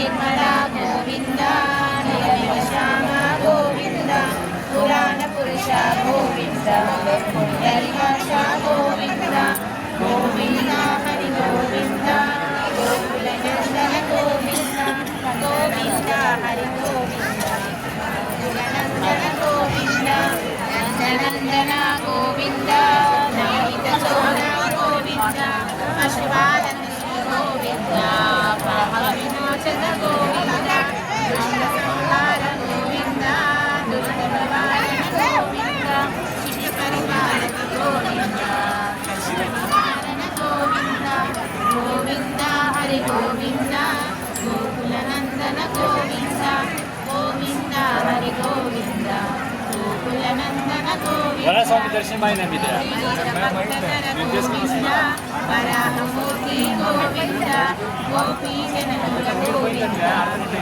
Nirmala Govind निर्मलश्याम Govind पुराणपुरुष Govind Pundarikaksha Govind Govind Hari Govind गोकुलनन्दन Govind Govind Hari Govind गोकुलनन्दन Govind नन्दनन्दन Govind नयितचोर Govind अश्वानन्द Govind पापविमोचन Govind मंगलसंहार Govind दुर्गनिवारण Govind शिष्टपरिपालक Govind कष्टनिवारण Govind Govind Hari Govind गोकुलनन्दन Govind Govind Hari Govind गोकुलनन्दन Govind Govind वराहमूर्ति Govind गोपीजनलोल Govind